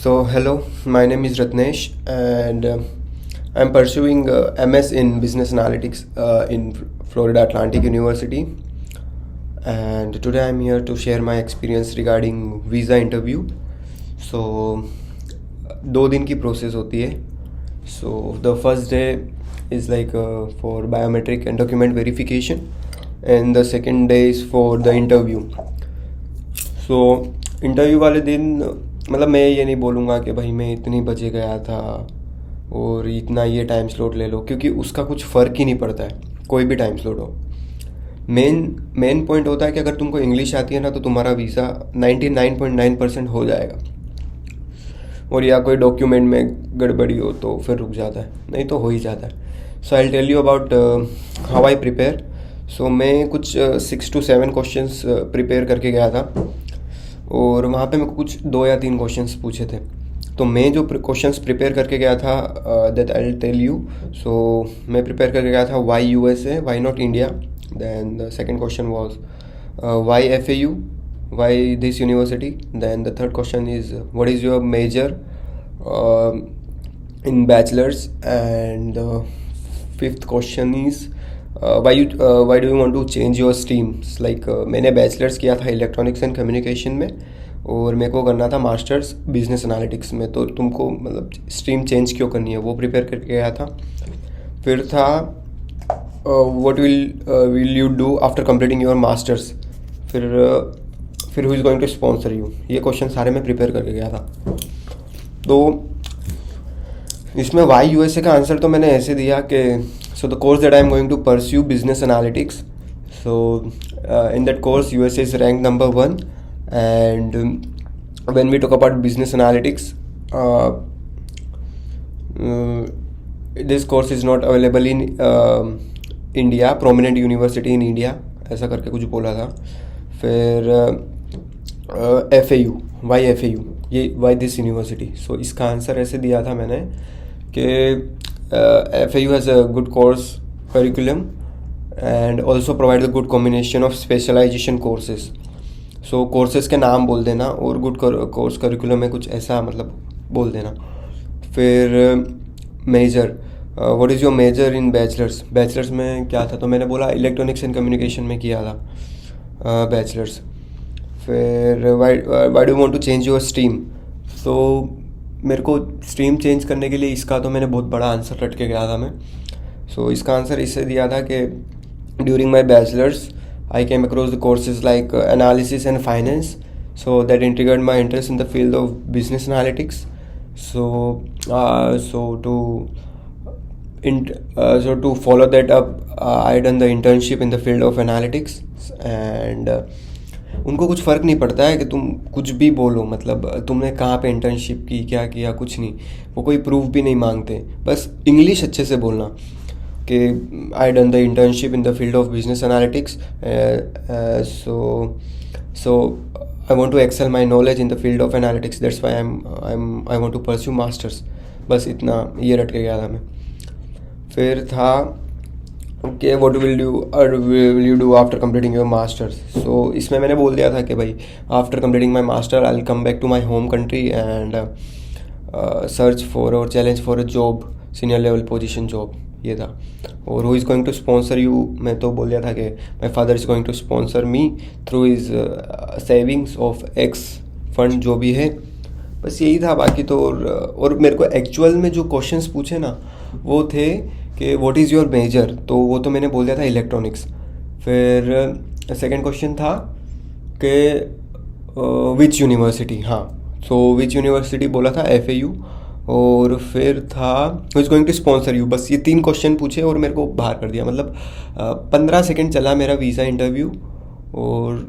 So, hello, my name is Ratnesh, and I'm pursuing MS in Business Analytics in Florida Atlantic University. And today I'm here to share my experience regarding visa interview. So, 2 दिन की process होती है. So, the first day is like for biometric and document verification, and the second day is for the interview. So, interview वाले दिन मतलब मैं ये नहीं बोलूँगा कि भाई मैं इतनी बजे गया था और इतना ये टाइम स्लॉट ले लो, क्योंकि उसका कुछ फ़र्क ही नहीं पड़ता है, कोई भी टाइम स्लॉट हो. मेन पॉइंट होता है कि अगर तुमको इंग्लिश आती है ना तो तुम्हारा वीज़ा 99.9% हो जाएगा, और या कोई डॉक्यूमेंट में गड़बड़ी हो तो फिर रुक जाता है, नहीं तो हो ही जाता है. So I tell you about how I prepare. So मैं कुछ 6 to 7 क्वेश्चंस प्रिपेयर करके गया था, और वहाँ पे मेरे को कुछ 2 या 3 क्वेश्चंस पूछे थे. तो मैं जो क्वेश्चंस प्रिपेयर करके गया था that I will tell you. So मैं प्रिपेयर करके गया था why USA, why not India. Then the second question was why FAU, why this university. Then the third question is what is your major in bachelors. And fifth question is why do you want to change your streams. Like मैंने bachelors किया था electronics and communication में, और मेरे को करना था masters business analytics में. तो तुमको मतलब स्ट्रीम चेंज क्यों करनी है, वो प्रिपेयर करके गया था. फिर था what will you do after completing your masters. फिर who is going to sponsor you. ये क्वेश्चन सारे मैं प्रिपेयर करके गया था. तो इसमें वाई यूएसए का आंसर तो मैंने ऐसे दिया कि so the course that I am going to pursue business analytics. So in that course USA is ranked number 1, and when we talk about business analytics, this course is not available in India, prominent university in India, ऐसा करके कुछ बोला था. फिर FAU, why FAU, ये why this university. So इसका answer ऐसे दिया था मैंने कि FAU has a good course curriculum and also provides a good combination of specialization courses. So courses के नाम बोल देना और good course curriculum में कुछ ऐसा मतलब बोल देना. फिर major, what is your major in bachelor's में क्या था, तो मैंने बोला electronics and communication में किया था bachelor's. फिर why do you want to change your stream. So मेरे को स्ट्रीम चेंज करने के लिए इसका तो मैंने बहुत बड़ा आंसर रट के गया था मैं. सो इसका आंसर इससे दिया था कि during my bachelors I came across the courses like analysis and finance, so that integrate my interest in the field of business analytics. To follow that up I done the internship in the field of analytics. And उनको कुछ फ़र्क नहीं पड़ता है कि तुम कुछ भी बोलो, मतलब तुमने कहाँ पे इंटर्नशिप की, क्या किया, कुछ नहीं. वो कोई प्रूफ भी नहीं मांगते, बस इंग्लिश अच्छे से बोलना कि I done the internship in the field of business analytics. So I want to excel my knowledge in the field of analytics, that's why I want to pursue masters. बस इतना ये रट के गया था मैं. फिर था okay what will you do after completing your masters. So इसमें मैंने बोल दिया था कि भाई after completing my master I will come back to my home country and search for और challenge for a job, senior level position job, ये था. और who is going to sponsor you, मैं तो बोल दिया था कि my father is going to sponsor me through his savings of x fund जो भी है. बस यही था. बाकी तो और मेरे को एक्चुअल में जो क्वेश्चंस पूछे ना वो थे कि व्हाट इज़ योर मेजर, तो वो तो मैंने बोल दिया था इलेक्ट्रॉनिक्स. फिर सेकंड क्वेश्चन था कि विच यूनिवर्सिटी. हाँ, सो विच यूनिवर्सिटी बोला था FAU. और फिर था who is going to sponsor you. बस ये 3 क्वेश्चन पूछे और मेरे को बाहर कर दिया. मतलब 15 सेकेंड चला मेरा वीज़ा इंटरव्यू और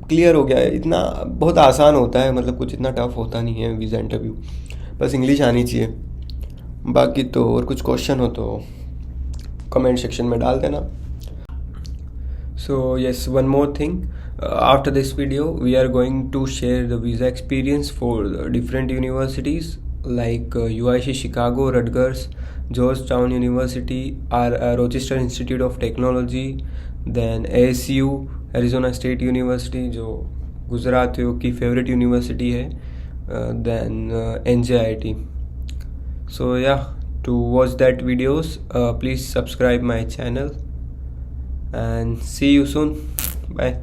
क्लियर हो गया. इतना बहुत आसान होता है, मतलब कुछ इतना टफ होता नहीं है वीज़ा इंटरव्यू, बस इंग्लिश आनी चाहिए. बाकी तो और कुछ क्वेश्चन हो तो कमेंट सेक्शन में डाल देना. So yes, one more thing, after this video we are going to share the visa experience for different universities like UIC Chicago, Rutgers, Georgetown University, Rochester Institute of Technology, then ASU Arizona State University जो गुजरातियों की favourite university है, than NJIT. So yeah, to watch that videos, please subscribe my channel, and see you soon. Bye.